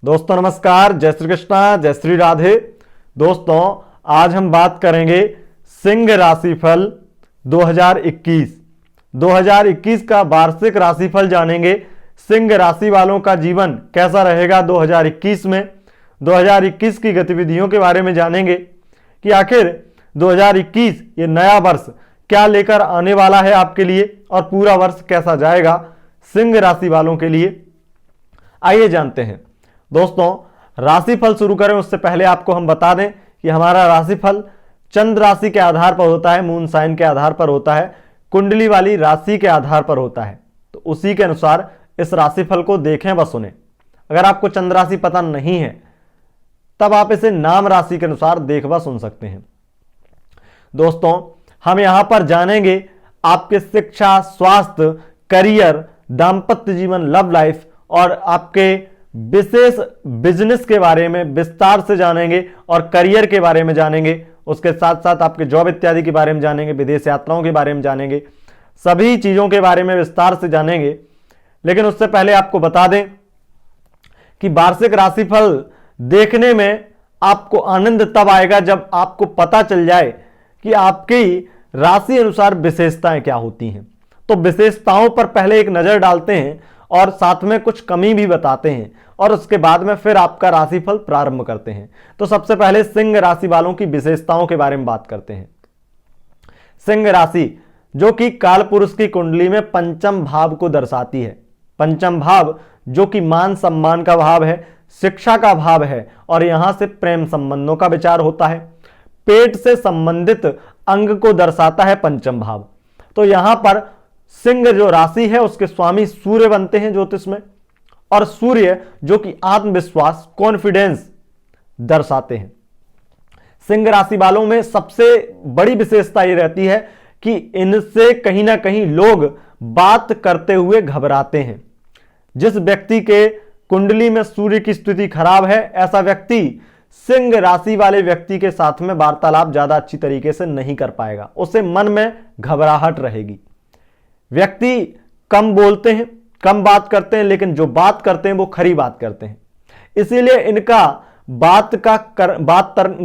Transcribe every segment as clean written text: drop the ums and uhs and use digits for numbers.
दोस्तों नमस्कार, जय श्री कृष्णा, जय श्री राधे। दोस्तों आज हम बात करेंगे सिंह राशिफल 2021 का वार्षिक राशिफल जानेंगे। सिंह राशि वालों का जीवन कैसा रहेगा 2021 में। 2021 की गतिविधियों के बारे में जानेंगे कि आखिर 2021 ये नया वर्ष क्या लेकर आने वाला है आपके लिए और पूरा वर्ष कैसा जाएगा सिंह राशि वालों के लिए। आइए जानते हैं। दोस्तों राशिफल शुरू करें उससे पहले आपको हम बता दें कि हमारा राशिफल चंद्र राशि के आधार पर होता है, मून साइन के आधार पर होता है, कुंडली वाली राशि के आधार पर होता है। तो उसी के अनुसार इस राशिफल को देखें व सुने। अगर आपको चंद्र राशि पता नहीं है तब आप इसे नाम राशि के अनुसार देख व सुन सकते हैं। दोस्तों हम यहां पर जानेंगे आपके शिक्षा, स्वास्थ्य, करियर, दाम्पत्य जीवन, लव लाइफ और आपके विशेष बिजनेस के बारे में विस्तार से जानेंगे और करियर के बारे में जानेंगे। उसके साथ साथ आपके जॉब इत्यादि के बारे में जानेंगे, विदेश यात्राओं के बारे में जानेंगे, सभी चीजों के बारे में विस्तार से जानेंगे। लेकिन उससे पहले आपको बता दें कि वार्षिक राशिफल देखने में आपको आनंद तब आएगा जब आपको पता चल जाए कि आपकी राशि अनुसार विशेषताएं क्या होती हैं। तो विशेषताओं पर पहले एक नजर डालते हैं और साथ में कुछ कमी भी बताते हैं और उसके बाद में फिर आपका राशिफल प्रारंभ करते हैं। तो सबसे पहले सिंह राशि वालों की विशेषताओं के बारे में बात करते हैं। सिंह राशि जो कि कालपुरुष की कुंडली में पंचम भाव को दर्शाती है। पंचम भाव जो कि मान सम्मान का भाव है, शिक्षा का भाव है और यहां से प्रेम संबंधों का विचार होता है। पेट से संबंधित अंग को दर्शाता है पंचम भाव। तो यहां पर सिंह जो राशि है उसके स्वामी सूर्य बनते हैं ज्योतिष में, और सूर्य जो कि आत्मविश्वास, कॉन्फिडेंस दर्शाते हैं। सिंह राशि वालों में सबसे बड़ी विशेषता ये रहती है कि इनसे कहीं ना कहीं लोग बात करते हुए घबराते हैं। जिस व्यक्ति के कुंडली में सूर्य की स्थिति खराब है ऐसा व्यक्ति सिंह राशि वाले व्यक्ति के साथ में वार्तालाप ज्यादा अच्छी तरीके से नहीं कर पाएगा, उसे मन में घबराहट रहेगी। व्यक्ति कम बोलते हैं, कम बात करते हैं, लेकिन जो बात करते हैं वो खरी बात करते हैं। इसीलिए इनका बात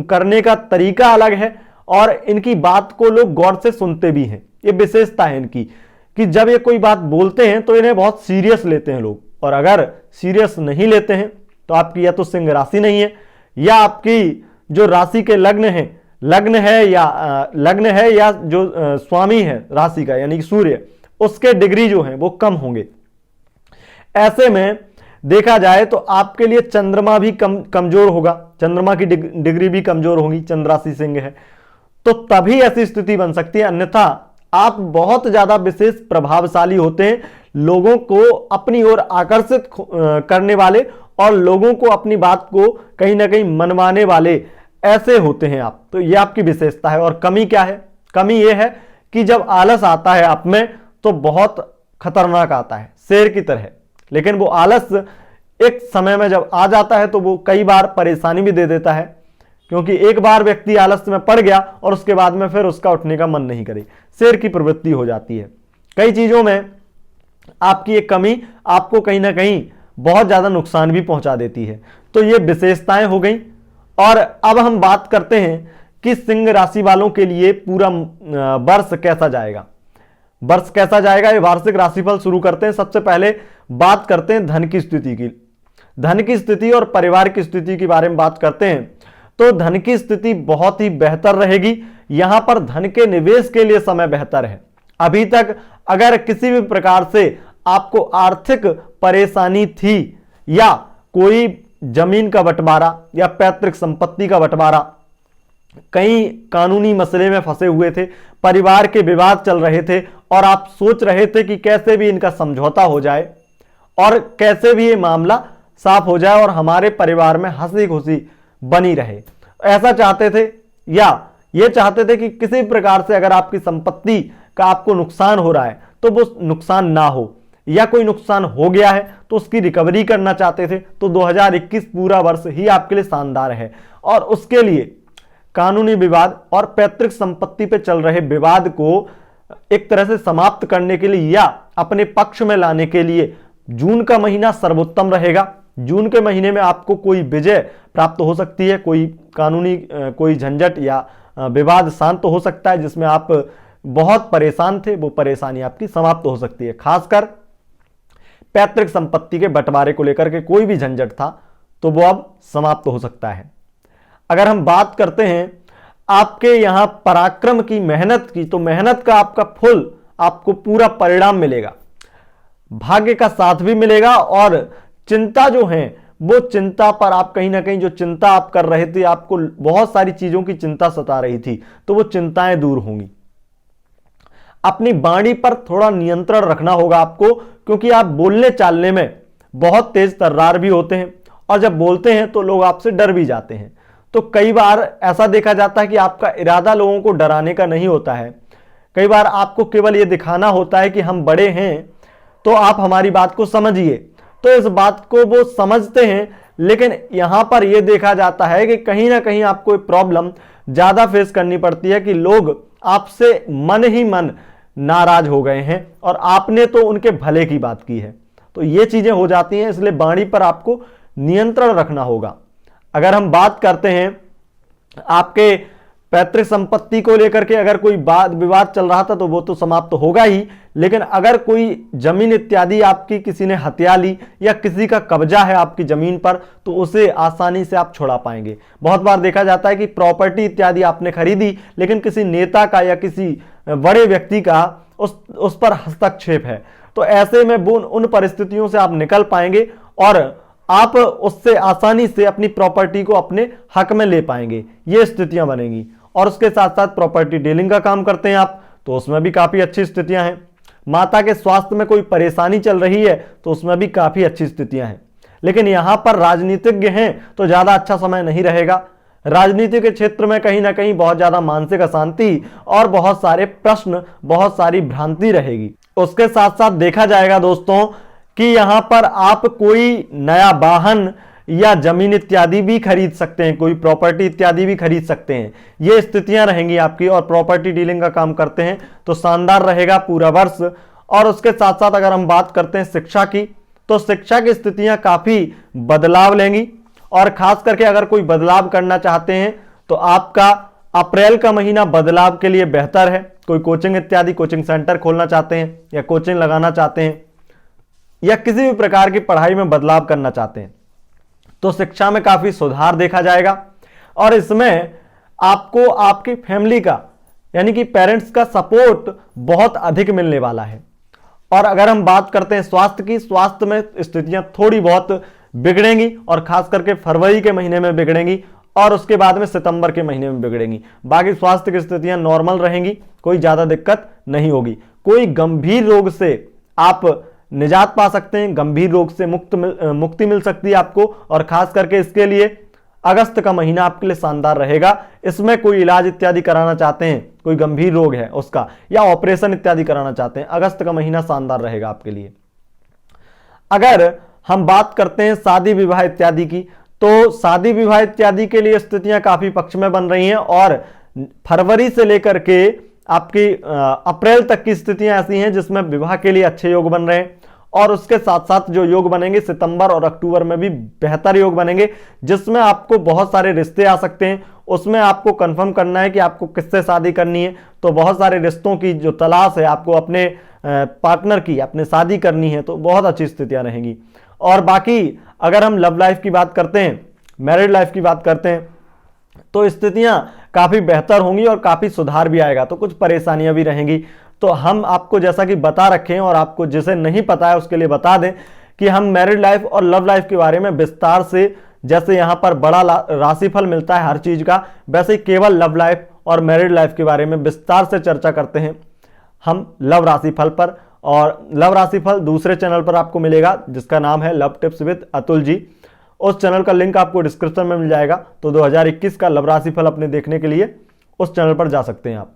करने का तरीका अलग है और इनकी बात को लोग गौर से सुनते भी हैं। ये विशेषता है इनकी कि जब ये कोई बात बोलते हैं तो इन्हें बहुत सीरियस लेते हैं लोग, और अगर सीरियस नहीं लेते हैं तो आपकी या तो सिंह राशि नहीं है या आपकी जो राशि के लग्न है या जो स्वामी है राशि का यानी कि सूर्य, उसके डिग्री जो है वो कम होंगे। ऐसे में देखा जाए तो आपके लिए चंद्रमा भी कमजोर होगा, चंद्रमा की डिग्री भी कमजोर होगी। चंद्र राशि सिंह है तो तभी ऐसी स्थिति बन सकती है, अन्यथा आप बहुत ज्यादा विशेष प्रभावशाली होते हैं, लोगों को अपनी ओर आकर्षित करने वाले और लोगों को अपनी बात को कहीं ना कहीं मनवाने वाले ऐसे होते हैं आप। तो यह आपकी विशेषता है। और कमी क्या है? कमी यह है कि जब आलस आता है आप में तो बहुत खतरनाक आता है, शेर की तरह। लेकिन वो आलस एक समय में जब आ जाता है तो वो कई बार परेशानी भी दे देता है, क्योंकि एक बार व्यक्ति आलस में पड़ गया और उसके बाद में फिर उसका उठने का मन नहीं करे, शेर की प्रवृत्ति हो जाती है। कई चीजों में आपकी एक कमी आपको कहीं ना कहीं बहुत ज्यादा नुकसान भी पहुंचा देती है। तो ये विशेषताएं हो गई। और अब हम बात करते हैं कि सिंह राशि वालों के लिए पूरा वर्ष कैसा जाएगा। वर्ष कैसा जाएगा ये वार्षिक राशिफल शुरू करते हैं। सबसे पहले बात करते हैं धन की स्थिति की। धन की स्थिति और परिवार की स्थिति के बारे में बात करते हैं तो धन की स्थिति बहुत ही बेहतर रहेगी। यहां पर धन के निवेश के लिए समय बेहतर है। अभी तक अगर किसी भी प्रकार से आपको आर्थिक परेशानी थी या कोई जमीन का बंटवारा या पैतृक संपत्ति का बंटवारा, कई कानूनी मसले में फंसे हुए थे, परिवार के विवाद चल रहे थे और आप सोच रहे थे कि कैसे भी इनका समझौता हो जाए और कैसे भी ये मामला साफ हो जाए और हमारे परिवार में हंसी खुशी बनी रहे, ऐसा चाहते थे। या ये चाहते थे कि किसी प्रकार से अगर आपकी संपत्ति का आपको नुकसान हो रहा है तो वो नुकसान ना हो, या कोई नुकसान हो गया है तो उसकी रिकवरी करना चाहते थे। तो 2021 पूरा वर्ष ही आपके लिए शानदार है। और उसके लिए कानूनी विवाद और पैतृक संपत्ति पे चल रहे विवाद को एक तरह से समाप्त करने के लिए या अपने पक्ष में लाने के लिए जून का महीना सर्वोत्तम रहेगा। जून के महीने में आपको कोई विजय प्राप्त हो सकती है, कोई कानूनी कोई झंझट या विवाद शांत हो सकता है जिसमें आप बहुत परेशान थे, वो परेशानी आपकी समाप्त हो सकती है। खासकर पैतृक संपत्ति के बंटवारे को लेकर के कोई भी झंझट था तो वो अब समाप्त हो सकता है। अगर हम बात करते हैं आपके यहां पराक्रम की, मेहनत की, तो मेहनत का आपका फल, आपको पूरा परिणाम मिलेगा, भाग्य का साथ भी मिलेगा। और चिंता जो है वो चिंता पर आप कहीं ना कहीं जो चिंता आप कर रहे थे, आपको बहुत सारी चीजों की चिंता सता रही थी, तो वो चिंताएं दूर होंगी। अपनी वाणी पर थोड़ा नियंत्रण रखना होगा आपको, क्योंकि आप बोलने चालने में बहुत तेज तर्रार भी होते हैं और जब बोलते हैं तो लोग आपसे डर भी जाते हैं। तो कई बार ऐसा देखा जाता है कि आपका इरादा लोगों को डराने का नहीं होता है, कई बार आपको केवल यह दिखाना होता है कि हम बड़े हैं तो आप हमारी बात को समझिए। तो इस बात को वो समझते हैं, लेकिन यहां पर यह देखा जाता है कि कहीं ना कहीं आपको प्रॉब्लम ज्यादा फेस करनी पड़ती है कि लोग आपसे मन ही मन नाराज हो गए हैं और आपने तो उनके भले की बात की है। तो ये चीजें हो जाती हैं, इसलिए वाणी पर आपको नियंत्रण रखना होगा। अगर हम बात करते हैं आपके पैतृक संपत्ति को लेकर के, अगर कोई वाद विवाद चल रहा था तो वो तो समाप्त होगा ही, लेकिन अगर कोई जमीन इत्यादि आपकी किसी ने हत्या ली या किसी का कब्जा है आपकी जमीन पर, तो उसे आसानी से आप छुड़ा पाएंगे। बहुत बार देखा जाता है कि प्रॉपर्टी इत्यादि आपने खरीदी, लेकिन किसी नेता का या किसी बड़े व्यक्ति का उस पर हस्तक्षेप है, तो ऐसे में वो उन परिस्थितियों से आप निकल पाएंगे और आप उससे आसानी से अपनी प्रॉपर्टी को अपने हक में ले पाएंगे, ये स्थितियां बनेंगी। और उसके साथ साथ प्रॉपर्टी डीलिंग का काम करते हैं आप, तो उसमें भी काफी अच्छी स्थितियां हैं। माता के स्वास्थ्य में कोई परेशानी चल रही है तो उसमें भी काफी अच्छी स्थितियां हैं। लेकिन यहां पर राजनीतिज्ञ हैं तो ज्यादा अच्छा समय नहीं रहेगा। राजनीति के क्षेत्र में कहीं ना कहीं बहुत ज्यादा मानसिक अशांति और बहुत सारे प्रश्न, बहुत सारी भ्रांति रहेगी। उसके साथ साथ देखा जाएगा दोस्तों कि यहां पर आप कोई नया वाहन या जमीन इत्यादि भी खरीद सकते हैं, कोई प्रॉपर्टी इत्यादि भी खरीद सकते हैं, ये स्थितियां रहेंगी आपकी। और प्रॉपर्टी डीलिंग का काम करते हैं तो शानदार रहेगा पूरा वर्ष। और उसके साथ साथ अगर हम बात करते हैं शिक्षा की, तो शिक्षा की स्थितियां काफी बदलाव लेंगी। और खास करके अगर कोई बदलाव करना चाहते हैं तो आपका अप्रैल का महीना बदलाव के लिए बेहतर है। कोई कोचिंग इत्यादि, कोचिंग सेंटर खोलना चाहते हैं या कोचिंग लगाना चाहते हैं या किसी भी प्रकार की पढ़ाई में बदलाव करना चाहते हैं, तो शिक्षा में काफी सुधार देखा जाएगा। और इसमें आपको आपकी फैमिली का, यानी कि पेरेंट्स का सपोर्ट बहुत अधिक मिलने वाला है। और अगर हम बात करते हैं स्वास्थ्य की, स्वास्थ्य में स्थितियां थोड़ी बहुत बिगड़ेंगी और खास करके फरवरी के महीने में बिगड़ेंगी और उसके बाद में सितंबर के महीने में बिगड़ेंगी। बाकी स्वास्थ्य की स्थितियां नॉर्मल रहेंगी, कोई ज्यादा दिक्कत नहीं होगी। कोई गंभीर रोग से आप निजात पा सकते हैं, गंभीर रोग से मुक्ति मिल सकती है आपको। और खास करके इसके लिए अगस्त का महीना आपके लिए शानदार रहेगा। इसमें कोई इलाज इत्यादि कराना चाहते हैं, कोई गंभीर रोग है उसका, या ऑपरेशन इत्यादि कराना चाहते हैं, अगस्त का महीना शानदार रहेगा आपके लिए। अगर हम बात करते हैं शादी विवाह इत्यादि की, तो शादी विवाह इत्यादि के लिए स्थितियां काफी पक्ष में बन रही हैं। और फरवरी से लेकर के आपकी अप्रैल तक की स्थितियां ऐसी हैं जिसमें विवाह के लिए अच्छे योग बन रहे हैं। और उसके साथ साथ जो योग बनेंगे सितंबर और अक्टूबर में भी बेहतर योग बनेंगे, जिसमें आपको बहुत सारे रिश्ते आ सकते हैं। उसमें आपको कंफर्म करना है कि आपको किससे शादी करनी है, तो बहुत सारे रिश्तों की जो तलाश है, आपको अपने पार्टनर की, अपने शादी करनी है, तो बहुत अच्छी स्थितियां रहेंगी। और बाकी अगर हम लव लाइफ की बात करते हैं, मैरिड लाइफ की बात करते हैं, तो स्थितियां काफी बेहतर होंगी और काफी सुधार भी आएगा। तो कुछ परेशानियां भी रहेंगी, तो हम आपको जैसा कि बता रखे हैं, और आपको जिसे नहीं पता है उसके लिए बता दें कि हम मैरिड लाइफ और लव लाइफ के बारे में विस्तार से, जैसे यहां पर बड़ा राशिफल मिलता है हर चीज का, वैसे ही केवल लव लाइफ और मैरिड लाइफ के बारे में विस्तार से चर्चा करते हैं हम लव राशिफल पर। और लव राशिफल दूसरे चैनल पर आपको मिलेगा जिसका नाम है लव टिप्स विद अतुल जी। उस चैनल का लिंक आपको डिस्क्रिप्शन में मिल जाएगा। तो 2021 का लव राशिफल अपने देखने के लिए उस चैनल पर जा सकते हैं आप,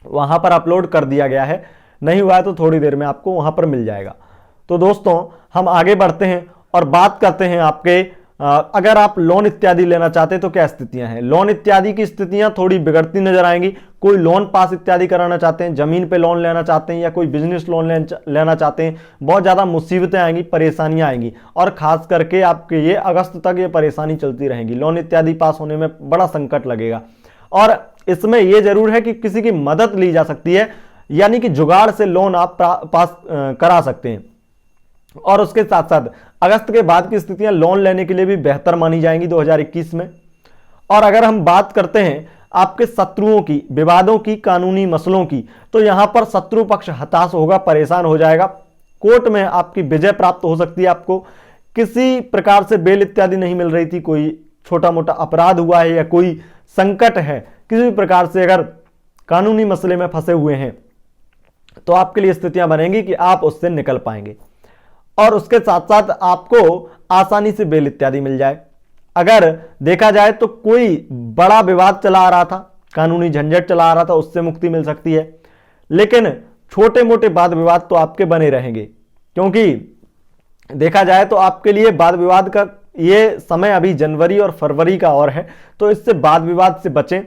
वहां पर अपलोड कर दिया गया है। नहीं हुआ है तो थोड़ी देर में आपको वहां पर मिल जाएगा। तो दोस्तों हम आगे बढ़ते हैं और बात करते हैं आपके अगर आप लोन इत्यादि लेना चाहते हैं तो क्या स्थितियां हैं? लोन इत्यादि की स्थितियां थोड़ी बिगड़ती नजर आएंगी। कोई लोन पास इत्यादि कराना चाहते हैं, जमीन पे लोन लेना चाहते हैं या कोई बिजनेस लोन लेना चाहते हैं, बहुत ज्यादा मुसीबतें आएंगी, परेशानियां आएंगी और खास करके आपके ये अगस्त तक ये परेशानी चलती रहेगी। लोन इत्यादि पास होने में बड़ा संकट लगेगा और इसमें यह जरूर है कि किसी की मदद ली जा सकती है, यानी कि जुगाड़ से लोन आप पास करा सकते हैं। और उसके साथ साथ अगस्त के बाद की स्थितियां लोन लेने के लिए भी बेहतर मानी जाएंगी 2021 में। और अगर हम बात करते हैं आपके शत्रुओं की, विवादों की, कानूनी मसलों की, तो यहां पर शत्रु पक्ष हताश होगा, परेशान हो जाएगा। कोर्ट में आपकी विजय प्राप्त हो सकती है। आपको किसी प्रकार से बेल इत्यादि नहीं मिल रही थी, कोई छोटा मोटा अपराध हुआ है या कोई संकट है, किसी भी प्रकार से अगर कानूनी मसले में फंसे हुए हैं तो आपके लिए स्थितियां बनेंगी कि आप उससे निकल पाएंगे। और उसके साथ साथ आपको आसानी से बेल इत्यादि मिल जाए। अगर देखा जाए तो कोई बड़ा विवाद चला आ रहा था, कानूनी झंझट चला आ रहा था, उससे मुक्ति मिल सकती है। लेकिन छोटे मोटे वाद विवाद तो आपके बने रहेंगे, क्योंकि देखा जाए तो आपके लिए वाद विवाद का ये समय अभी जनवरी और फरवरी का और है, तो इससे वाद विवाद से बचें।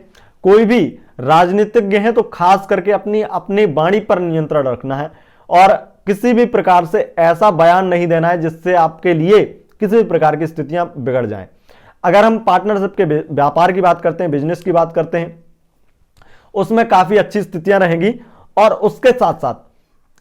कोई भी राजनीतिज्ञ है तो खास करके अपनी वाणी पर नियंत्रण रखना है और किसी भी प्रकार से ऐसा बयान नहीं देना है जिससे आपके लिए किसी भी प्रकार की स्थितियां बिगड़ जाएं। अगर हम पार्टनरशिप के व्यापार की बात करते हैं, बिजनेस की बात करते हैं, उसमें काफी अच्छी स्थितियां रहेंगी और उसके साथ साथ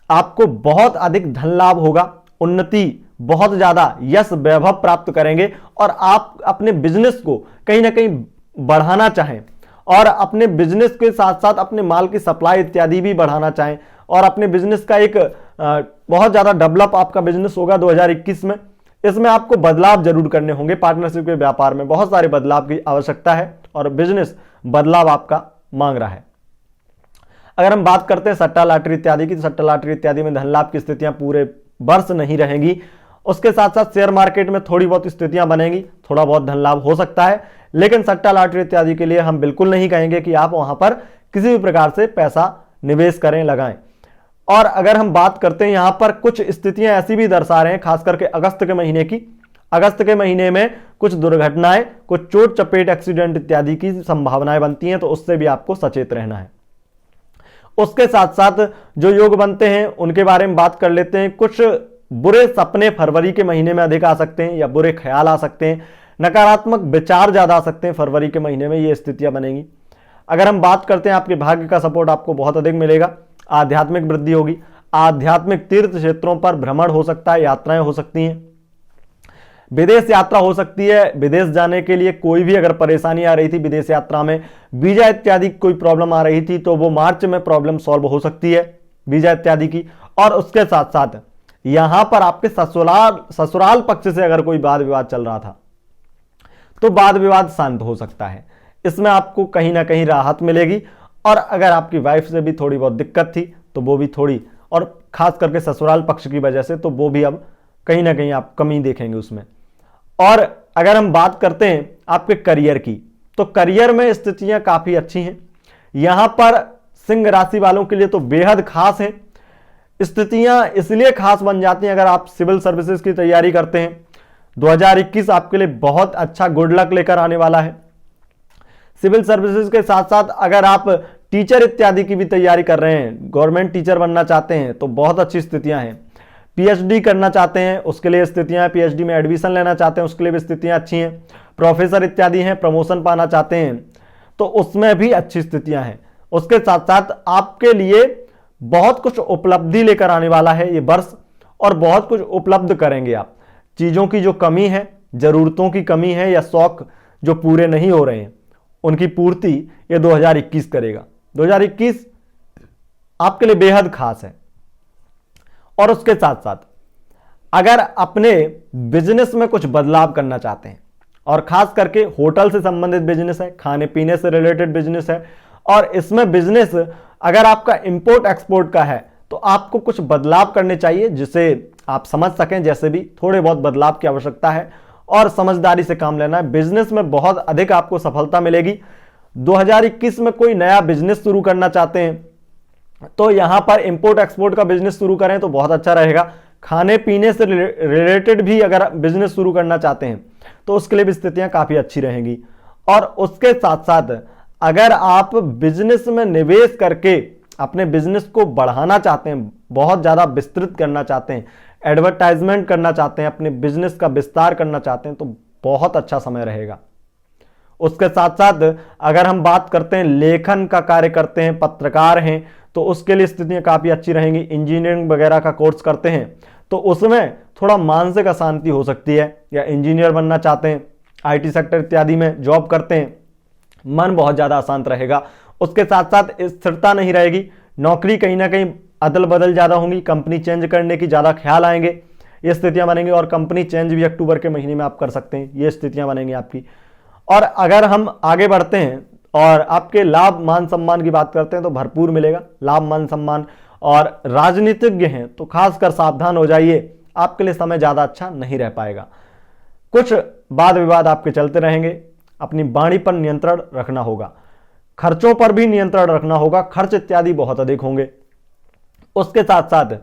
आपको बहुत अधिक धन लाभ होगा, उन्नति, बहुत ज्यादा यश वैभव प्राप्त करेंगे और आप अपने बिजनेस को कहीं ना कहीं बढ़ाना चाहें और अपने बिजनेस के साथ साथ अपने माल की सप्लाई इत्यादि भी बढ़ाना चाहें और अपने बिजनेस का एक बहुत ज्यादा डेवलप आपका बिजनेस होगा 2021 में। इसमें आपको बदलाव जरूर करने होंगे। पार्टनरशिप के व्यापार में बहुत सारे बदलाव की आवश्यकता है और बिजनेस बदलाव आपका मांग रहा है। अगर हम बात करते हैं सट्टा लॉटरी इत्यादि की, तो सट्टा लॉटरी इत्यादि में धन लाभ की स्थितियां पूरे वर्ष नहीं रहेंगी। उसके साथ साथ शेयर मार्केट में थोड़ी बहुत स्थितियां बनेंगी, थोड़ा बहुत धन लाभ हो सकता है, लेकिन सट्टा लॉटरी इत्यादि के लिए हम बिल्कुल नहीं कहेंगे कि आप वहां पर किसी भी प्रकार से पैसा निवेश करें, लगाएं। और अगर हम बात करते हैं, यहां पर कुछ स्थितियां ऐसी भी दर्शा रहे हैं, खास करके अगस्त के महीने की। अगस्त के महीने में कुछ दुर्घटनाएं, कुछ चोट चपेट, एक्सीडेंट इत्यादि की संभावनाएं बनती हैं, तो उससे भी आपको सचेत रहना है। उसके साथ साथ जो योग बनते हैं उनके बारे में बात कर लेते हैं। कुछ बुरे सपने फरवरी के महीने में अधिक आ सकते हैं या बुरे ख्याल आ सकते हैं, नकारात्मक विचार ज्यादा आ सकते हैं फरवरी के महीने में, ये स्थितियां बनेंगी। अगर हम बात करते हैं, आपके भाग्य का सपोर्ट आपको बहुत अधिक मिलेगा, आध्यात्मिक वृद्धि होगी, आध्यात्मिक तीर्थ क्षेत्रों पर भ्रमण हो सकता है, यात्राएं हो सकती हैं, विदेश यात्रा हो सकती है। विदेश जाने के लिए कोई भी अगर परेशानी आ रही थी विदेश यात्रा में, वीजा इत्यादि कोई प्रॉब्लम आ रही थी, तो वो मार्च में प्रॉब्लम सॉल्व हो सकती है वीजा इत्यादि की। और उसके साथ साथ यहां पर आपके ससुराल पक्ष से अगर कोई वाद विवाद चल रहा था तो वाद विवाद शांत हो सकता है, इसमें आपको कहीं ना कहीं राहत मिलेगी। और अगर आपकी वाइफ से भी थोड़ी बहुत दिक्कत थी तो वो भी थोड़ी, और खास करके ससुराल पक्ष की वजह से, तो वो भी अब कहीं ना कहीं आप कमी देखेंगे उसमें। और अगर हम बात करते हैं आपके करियर की, तो करियर में स्थितियां काफी अच्छी हैं। यहां पर सिंह राशि वालों के लिए तो बेहद खास है। स्थितियां इसलिए खास बन जाती हैं अगर आप सिविल सर्विसेज की तैयारी करते हैं। 2021 आपके लिए बहुत अच्छा गुड लक लेकर आने वाला है। सिविल सर्विसेज के साथ साथ अगर आप टीचर इत्यादि की भी तैयारी कर रहे हैं, गवर्नमेंट टीचर बनना चाहते हैं, तो बहुत अच्छी स्थितियां हैं। पीएचडी करना चाहते हैं उसके लिए स्थितियां हैं, पीएचडी में एडमिशन लेना चाहते हैं उसके लिए भी स्थितियां अच्छी हैं, प्रोफेसर इत्यादि हैं, प्रमोशन पाना चाहते हैं तो उसमें भी अच्छी स्थितियां हैं। उसके साथ साथ आपके लिए बहुत कुछ उपलब्धि लेकर आने वाला है ये वर्ष, और बहुत कुछ उपलब्ध करेंगे आप। चीजों की जो कमी है, जरूरतों की कमी है या शौक जो पूरे नहीं हो रहे हैं, उनकी पूर्ति ये 2021 करेगा। 2021 आपके लिए बेहद खास है। और उसके साथ साथ अगर अपने बिजनेस में कुछ बदलाव करना चाहते हैं, और खास करके होटल से संबंधित बिजनेस है, खाने पीने से रिलेटेड बिजनेस है, और इसमें बिजनेस अगर आपका इंपोर्ट एक्सपोर्ट का है, तो आपको कुछ बदलाव करने चाहिए जिसे आप समझ सकें। जैसे भी थोड़े बहुत बदलाव की आवश्यकता है और समझदारी से काम लेना है। बिजनेस में बहुत अधिक आपको सफलता मिलेगी। 2021 में कोई नया बिजनेस शुरू करना चाहते हैं तो यहां पर इंपोर्ट एक्सपोर्ट का बिजनेस शुरू करें तो बहुत अच्छा रहेगा। खाने पीने से रिलेटेड भी अगर बिजनेस शुरू करना चाहते हैं तो उसके लिए भी स्थितियां काफी अच्छी रहेंगी। और उसके साथ साथ अगर आप बिजनेस में निवेश करके अपने बिजनेस को बढ़ाना चाहते हैं, बहुत ज्यादा विस्तृत करना चाहते हैं, एडवर्टाइजमेंट करना चाहते हैं, अपने बिजनेस का विस्तार करना चाहते हैं, तो बहुत अच्छा समय रहेगा। उसके साथ साथ अगर हम बात करते हैं लेखन का कार्य करते हैं, पत्रकार हैं, तो उसके लिए स्थितियां काफी अच्छी रहेंगी। इंजीनियरिंग वगैरह का कोर्स करते हैं तो उसमें थोड़ा मानसिक अशांति हो सकती है, या इंजीनियर बनना चाहते हैं, आईटी सेक्टर इत्यादि में जॉब करते हैं, मन बहुत ज्यादा अशांत रहेगा। उसके साथ साथ स्थिरता नहीं रहेगी, नौकरी कहीं ना कहीं अदल बदल ज्यादा होंगी, कंपनी चेंज करने की ज्यादा ख्याल आएंगे, ये स्थितियां बनेंगी। और कंपनी चेंज भी अक्टूबर के महीने में आप कर सकते हैं, ये स्थितियां बनेंगी आपकी। और अगर हम आगे बढ़ते हैं और आपके लाभ मान सम्मान की बात करते हैं तो भरपूर मिलेगा लाभ मान सम्मान। और राजनीतिज्ञ हैं तो खासकर सावधान हो जाइए, आपके लिए समय ज्यादा अच्छा नहीं रह पाएगा। कुछ वाद विवाद आपके चलते रहेंगे, अपनी वाणी पर नियंत्रण रखना होगा, खर्चों पर भी नियंत्रण रखना होगा, खर्च इत्यादि बहुत अधिक होंगे। उसके साथ साथ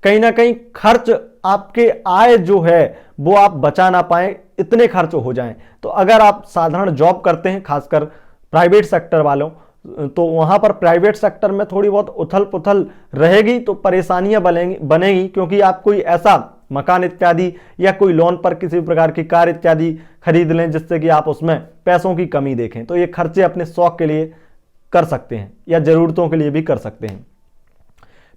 कहीं ना कहीं खर्च, आपके आय जो है वो आप बचा ना पाए, इतने खर्च हो जाएं। तो अगर आप साधारण जॉब करते हैं, खासकर प्राइवेट सेक्टर वालों, तो वहां पर प्राइवेट सेक्टर में थोड़ी बहुत उथल पुथल रहेगी, तो परेशानियां बनेगी, क्योंकि आप कोई ऐसा मकान इत्यादि या कोई लोन पर किसी प्रकार की कार इत्यादि खरीद लें जिससे कि आप उसमें पैसों की कमी देखें, तो ये खर्चे अपने शौक के लिए कर सकते हैं या जरूरतों के लिए भी कर सकते हैं।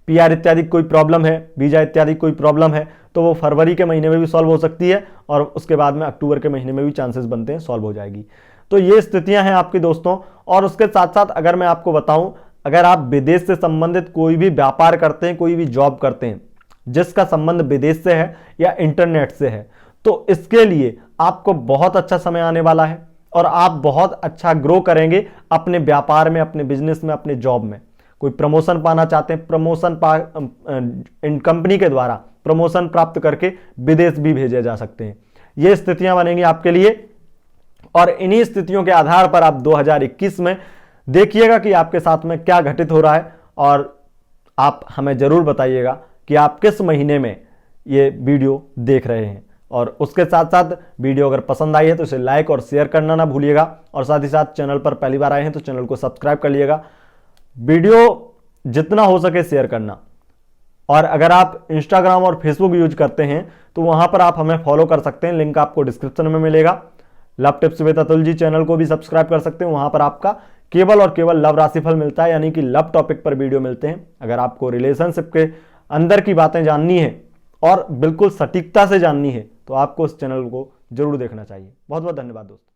पीआर इत्यादि कोई प्रॉब्लम है, वीजा इत्यादि कोई प्रॉब्लम है, तो वो फरवरी के महीने में भी सॉल्व हो सकती है, और उसके बाद में अक्टूबर के महीने में भी चांसेस बनते हैं सॉल्व हो जाएगी। तो ये स्थितियां हैं आपकी दोस्तों। और उसके साथ साथ अगर मैं आपको बताऊं, अगर आप विदेश से संबंधित कोई भी व्यापार करते हैं, कोई भी जॉब करते हैं जिसका संबंध विदेश से है या इंटरनेट से है, तो इसके लिए आपको बहुत अच्छा समय आने वाला है और आप बहुत अच्छा ग्रो करेंगे अपने व्यापार में, अपने बिजनेस में, अपने जॉब में। कोई प्रमोशन पाना चाहते हैं, इन कंपनी के द्वारा प्रमोशन प्राप्त करके विदेश भी भेजे जा सकते हैं। ये स्थितियां बनेंगी आपके लिए, और इन्हीं स्थितियों के आधार पर आप 2021 में देखिएगा कि आपके साथ में क्या घटित हो रहा है, और आप हमें जरूर बताइएगा कि आप किस महीने में ये वीडियो देख रहे हैं। और उसके साथ साथ वीडियो अगर पसंद आई है तो इसे लाइक और शेयर करना ना भूलिएगा, और साथ ही साथ चैनल पर पहली बार आए हैं तो चैनल को सब्सक्राइब कर लीजिएगा। वीडियो जितना हो सके शेयर करना, और अगर आप इंस्टाग्राम और फेसबुक यूज करते हैं तो वहां पर आप हमें फॉलो कर सकते हैं, लिंक आपको डिस्क्रिप्शन में मिलेगा। Love tips with Atul ji channel को भी सब्सक्राइब कर सकते हैं, वहां पर आपका केवल और केवल लव राशिफल मिलता है, यानी कि लव टॉपिक पर वीडियो मिलते हैं। अगर आपको रिलेशनशिप के अंदर की बातें जाननी है और बिल्कुल सटीकता से जाननी है तो आपको इस चैनल को जरूर देखना चाहिए। बहुत बहुत धन्यवाद दोस्तों।